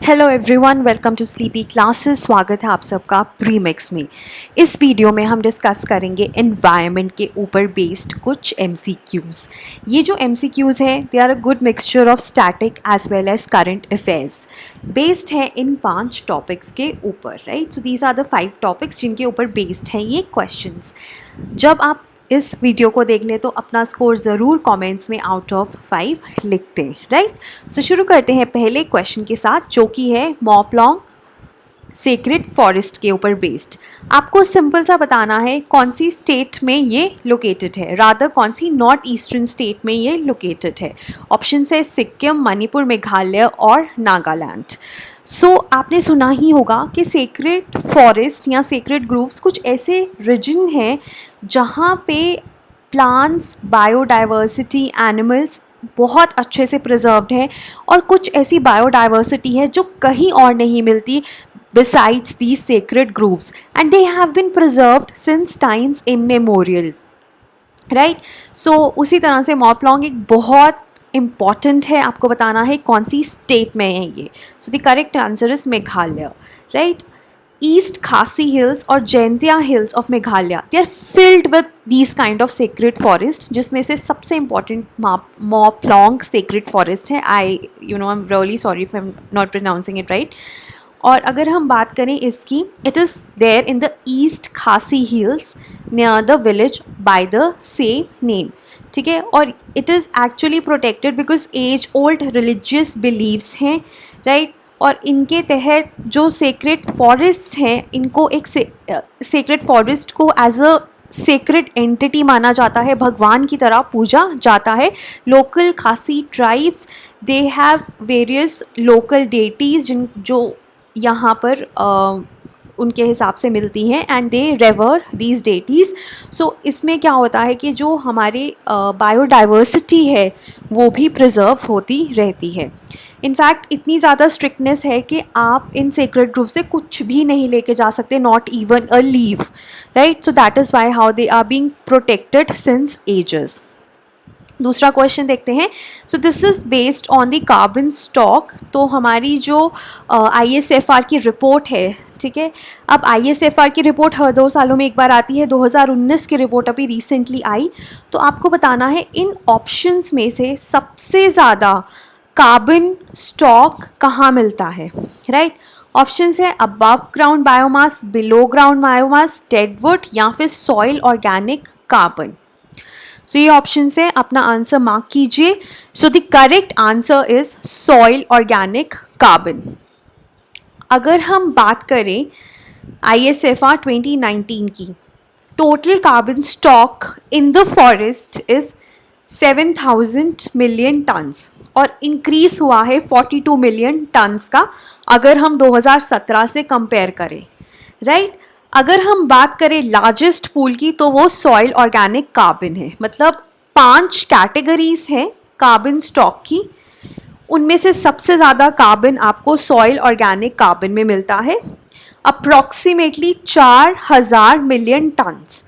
Hello everyone, welcome to sleepy classes. स्वागत है आप सबका प्रीमिक्स में। इस वीडियो में हम डिस्कस करेंगे एनवायरनमेंट के ऊपर बेस्ड कुछ एमसीक्यूज़। ये जो एमसीक्यूज़ हैं they are a good mixture of static as well as current affairs. Based है इन 5 टॉपिक्स के ऊपर, right. So these are the 5 topics जिनके ऊपर बेस्ड हैं ये क्वेश्चंस। जब आप इस वीडियो को देख लें तो अपना स्कोर ज़रूर कमेंट्स में आउट ऑफ 5 लिख दें, राइट। सो शुरू करते हैं पहले क्वेश्चन के साथ, जो कि है मॉपलॉन्ग सेक्रेड फॉरेस्ट के ऊपर बेस्ड। आपको सिंपल सा बताना है कौन सी स्टेट में ये लोकेटेड है, रादर कौन सी नॉर्थ ईस्टर्न स्टेट में ये लोकेटेड है। ऑप्शन है सिक्किम, मणिपुर, मेघालय और नागालैंड। आपने सुना ही होगा कि सेक्रेड फॉरेस्ट या सेक्रेड ग्रूव्स कुछ ऐसे रीजन हैं जहाँ पे प्लांट्स, बायोडाइवर्सिटी, एनिमल्स बहुत अच्छे से प्रिजर्व्ड हैं, और कुछ ऐसी बायोडाइवर्सिटी है जो कहीं और नहीं मिलती besides these sacred groves, and they have been preserved since times immemorial, right? उसी तरह से मॉपलॉन्ग एक बहुत इम्पॉर्टेंट है, आपको बताना है कौन सी स्टेट में है ये। The correct answer is Meghalaya, right. East Khasi Hills और Jaintia Hills of Meghalaya, they are filled with these kind of sacred forest, जिसमें से सबसे इम्पॉर्टेंट मॉपलॉन्ग सेक्रेड फॉरेस्ट है। I am really sorry if I am not pronouncing it right. और अगर हम बात करें इसकी, it is there in the East Khasi Hills near the village by the same name, ठीक है। और it is actually protected because as old religious beliefs हैं, राइट। और इनके तहत जो सेक्रेड फॉरेस्ट हैं, इनको एक सेक्रेड फॉरेस्ट को एज अ सेक्रेड एंटिटी माना जाता है, भगवान की तरह पूजा जाता है। लोकल खासी tribes, they have various local deities जो यहाँ पर उनके हिसाब से मिलती हैं, एंड दे रेवर दीज डेटीज़। इसमें क्या होता है कि जो हमारे बायोडाइवर्सिटी है वो भी प्रिजर्व होती रहती है। इनफैक्ट इतनी ज़्यादा स्ट्रिक्टनेस है कि आप इन सेक्रेड ग्रुप से कुछ भी नहीं लेके जा सकते, not even a leaf, right. So that is why how they are being protected since ages. दूसरा क्वेश्चन देखते हैं। This is based on the carbon stock. तो हमारी जो ISFR की रिपोर्ट है, ठीक है। अब ISFR की रिपोर्ट हर 2 सालों में एक बार आती है। 2019 की रिपोर्ट अभी रिसेंटली आई। तो आपको बताना है इन ऑप्शंस में से सबसे ज़्यादा कार्बन स्टॉक कहाँ मिलता है, राइट। ऑप्शंस है above ground biomass, below ground biomass, deadwood या फिर सॉइल ऑर्गेनिक कार्बन। ये ऑप्शन है, अपना आंसर मार्क कीजिए। The correct answer is soil organic carbon. अगर हम बात करें ISFR 2019 की, total carbon stock in the forest is 7000 million turns, और इंक्रीज हुआ है 42 मिलियन टन्स का अगर हम 2017 से कंपेयर करें, राइट। अगर हम बात करें लार्जेस्ट पूल की, तो वो सॉइल ऑर्गेनिक कार्बन है। मतलब 5 कैटेगरीज हैं कार्बन स्टॉक की, उनमें से सबसे ज़्यादा कार्बन आपको सॉइल ऑर्गेनिक कार्बन में मिलता है, approximately 4000 million turns.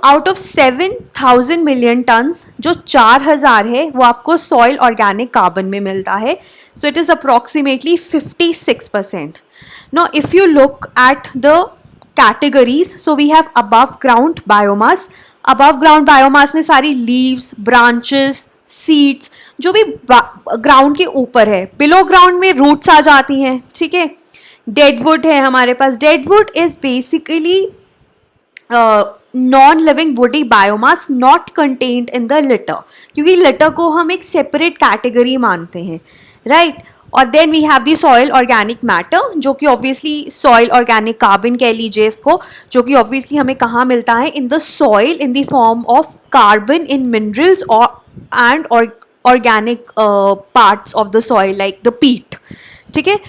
Out of 7000 million turns, जो 4000 है वो आपको सॉइल ऑर्गेनिक कार्बन में मिलता है। It is approximately 56%। Now if you look at the categories, so we have above ground biomass. above ground biomass में सारी leaves, branches, seeds, जो भी ग्राउंड के ऊपर है। बिलो ग्राउंड में रूट्स आ जाती हैं, ठीक है। डेडवुड है हमारे पास। Deadwood is basically non living body biomass not contained in the litter, क्योंकि लिटर को हम एक सेपरेट कैटेगरी मानते हैं, राइट। और then we have the soil organic matter, जो कि ऑब्वियसली सॉइल ऑर्गेनिक कार्बन कह लीजिए इसको, जो कि ऑब्वियसली हमें कहाँ मिलता है, in the soil in the form of carbon in minerals और and organic parts of the soil like the peat, ठीक है।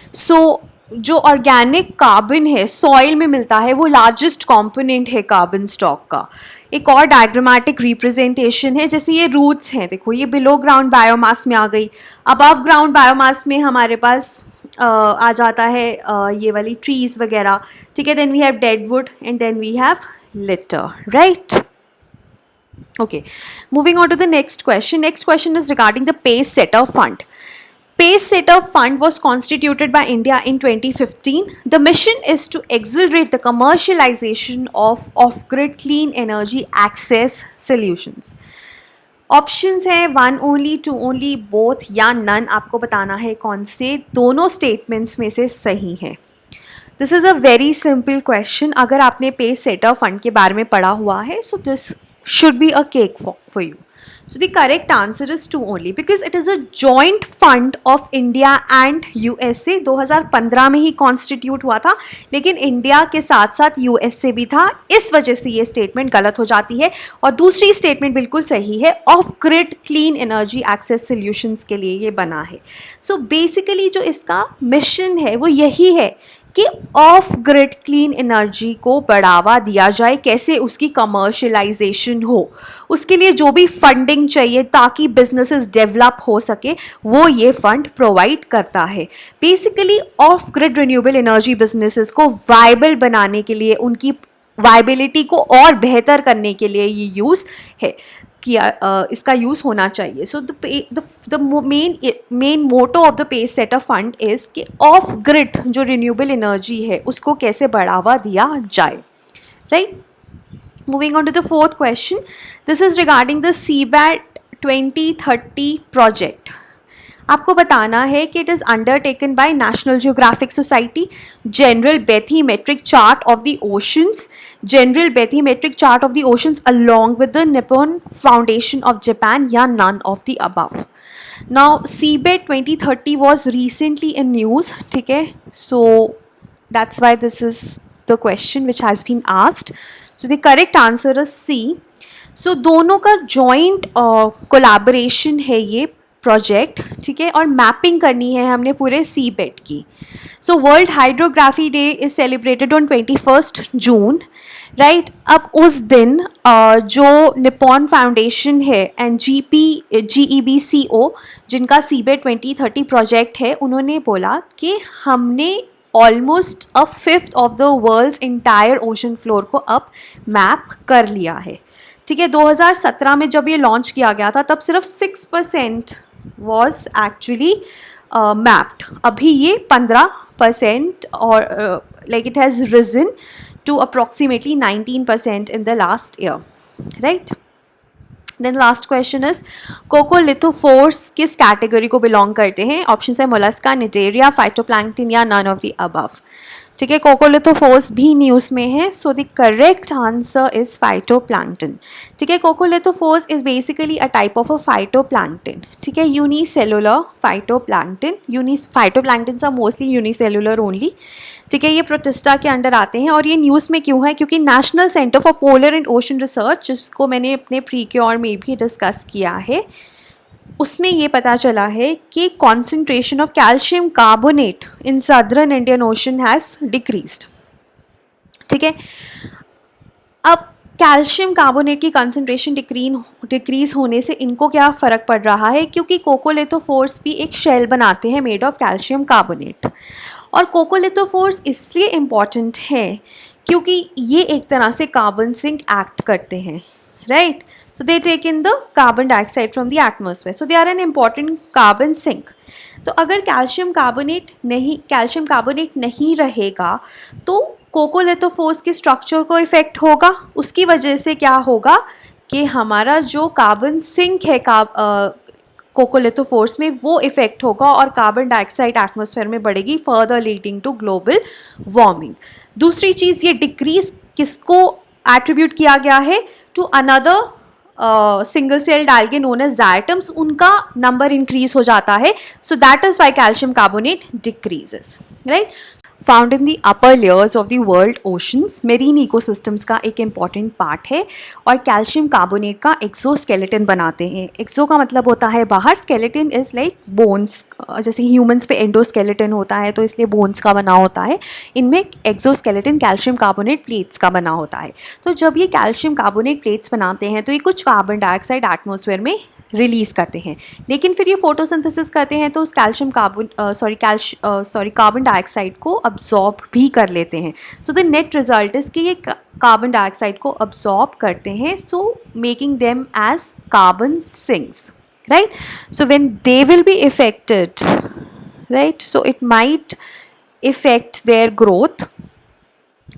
जो ऑर्गेनिक कार्बन है सॉइल में मिलता है, वो लार्जेस्ट कंपोनेंट है कार्बन स्टॉक का। एक और डायग्रामेटिक रिप्रेजेंटेशन है, जैसे ये रूट्स हैं, देखो ये बिलो ग्राउंड बायोमास में आ गई। अबव ग्राउंड बायोमास में हमारे पास आ जाता है ये वाली ट्रीज वगैरह, ठीक है। Then we have deadwood and then we have litter, right. Okay, moving on to the next question. Next question is regarding the pace setter fund. Pace Setter Fund was constituted by India in 2015. The mission is to accelerate the commercialization of off-grid clean energy access solutions. Options है 1 only, 2 only, both या none. आपको बताना है कौन से दोनों statements में से सही है. This is a very simple question. अगर आपने पेस सेटर फंड के बारे में पढ़ा हुआ है, so this should be a cake for you. So the correct answer is 2 only because it is a joint fund of India and USA. 2015 में ही constitute हुआ था, लेकिन इंडिया के साथ साथ USA भी था. इस वजह से ये स्टेटमेंट गलत हो जाती है और दूसरी स्टेटमेंट बिल्कुल सही है. Off grid clean energy access solutions के लिए ये बना है. सो बेसिकली जो इसका मिशन है वो यही है कि ऑफ ग्रिड क्लीन एनर्जी को बढ़ावा दिया जाए. कैसे? उसकी कमर्शलाइजेशन हो, उसके लिए जो भी फंडिंग चाहिए ताकि बिजनेसेस डेवलप हो सके, वो ये फंड प्रोवाइड करता है. Basically of grid renewable energy businesses को वायबल बनाने के लिए, उनकी वायबिलिटी को और बेहतर करने के लिए ये यूज़ है किया, इसका यूज़ होना चाहिए. So the main motto of the pace setter fund is कि ऑफ ग्रिड जो रिन्यूएबल एनर्जी है उसको कैसे बढ़ावा दिया जाए. Right. Moving on to the fourth question. This is regarding the Seabed 2030 project. आपको बताना है कि it is undertaken by National Geographic Society, General Bathymetric Chart of the Oceans, General Bathymetric Chart of the Oceans along with the Nippon Foundation of Japan, या none of the above. Now Seabed 2030 was recently in news. ठीक है, so that's why this is the question which has been asked. So the correct answer is C. So दोनों का joint collaboration है ये project. ठीक है, और mapping करनी है हमने पूरे सीबेट की. So world hydrography day is celebrated on 21 June. Right. अब उस दिन जो निप्पॉन फाउंडेशन है एंड GEBCO, जिनका सीबेट 2030 प्रोजेक्ट है, उन्होंने बोला कि हमने almost a fifth of the world's entire ocean floor को अब मैप कर लिया है. ठीक है, 2017 में जब ये लॉन्च किया गया था तब सिर्फ 6% was actually mapped. अभी ये 15% और like it has risen to approximately 19% in the last year. Right? Then last question is कोकोलिथोफोर्स किस कैटेगरी को बिलोंग करते हैं? ऑप्शन है मोलस्का, निडेरिया, फाइटोप्लैंक्टन या नन ऑफ द अबव. ठीक है, कोकोलिथोफोर्स भी न्यूज़ में है. So the correct answer is phytoplankton. ठीक है, coccolithophores is basically a type of a phytoplankton. ठीक है, unicellular phytoplankton. Phytoplanktons are mostly unicellular only. ठीक है, ये प्रोटिस्टा के अंडर आते हैं. और ये न्यूज़ में क्यों है? क्योंकि national centre for polar and ocean research, जिसको मैंने अपने प्रीक्योर में भी डिस्कस किया है, उसमें ये पता चला है कि concentration of calcium carbonate in southern Indian ocean has decreased. ठीक है, अब कैल्शियम कार्बोनेट की कंसंट्रेशन डिक्रीज होने से इनको क्या फ़र्क पड़ रहा है? क्योंकि कोकोलिथोफोर्स भी एक शेल बनाते हैं मेड ऑफ कैल्शियम कार्बोनेट. और कोकोलिथोफोर्स इसलिए इम्पॉर्टेंट है क्योंकि ये एक तरह से कार्बन सिंक एक्ट करते हैं. Right, so they take in the carbon dioxide from the atmosphere, so they are an important carbon sink. तो अगर कैल्शियम कार्बोनेट नहीं रहेगा तो कोकोलिथोफोर्स के स्ट्रक्चर को इफेक्ट होगा. उसकी वजह से क्या होगा कि हमारा जो कार्बन सिंक है कोकोलिथोफोर्स में, वो इफेक्ट होगा और कार्बन डाइऑक्साइड एटमॉस्फेयर में बढ़ेगी, further leading to global warming. दूसरी चीज़, ये डिक्रीज किसको एट्रीब्यूट किया गया है? To another single celled algae known as diatoms. उनका नंबर इंक्रीज हो जाता है. So that is why calcium carbonate decreases. Right. Found in the upper layers of the world oceans, marine ecosystems का एक इम्पॉर्टेंट पार्ट है. और calcium carbonate का exoskeleton बनाते हैं. एक्सो का मतलब होता है बाहर, स्केलेटन इज़ लाइक बोन्स. जैसे ह्यूमंस पे एंडोस्केलेटन होता है तो इसलिए बोन्स का बना होता है. इनमें एक्सोस्केलेटन कैल्शियम कार्बोनेट प्लेट्स का बना होता है. तो जब ये कैल्शियम कार्बोनेट प्लेट्स बनाते हैं तो ये कुछ कार्बन डाइऑक्साइड एटमॉस्फेयर में रिलीज़ करते हैं, लेकिन फिर ये फोटोसिंथेसिस करते हैं तो उस कार्बन डाइऑक्साइड को अब्जॉर्ब भी कर लेते हैं. So the net result is कि ये कार्बन डाइऑक्साइड को अब्जॉर्ब करते हैं, so making them as carbon sinks. Right. So when they will be affected right. So it might affect their growth.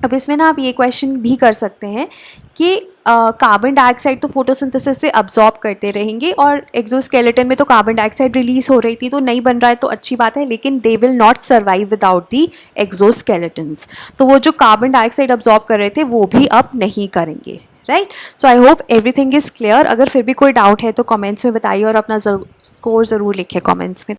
अब इसमें ना आप ये क्वेश्चन भी कर सकते हैं कि कार्बन डाइऑक्साइड तो फोटोसिंथेसिस से अब्जॉर्ब करते रहेंगे और एक्सोस्केलेटन में तो कार्बन डाइऑक्साइड रिलीज हो रही थी, तो नहीं बन रहा है तो अच्छी बात है, लेकिन they will not survive without the exoskeletons. तो वो जो कार्बन डाइऑक्साइड अब्जॉर्ब कर रहे थे वो भी अब नहीं करेंगे. Right. So I hope everything is clear. अगर फिर भी कोई डाउट है तो कमेंट्स में बताइए और अपना स्कोर ज़रूर लिखें कमेंट्स में.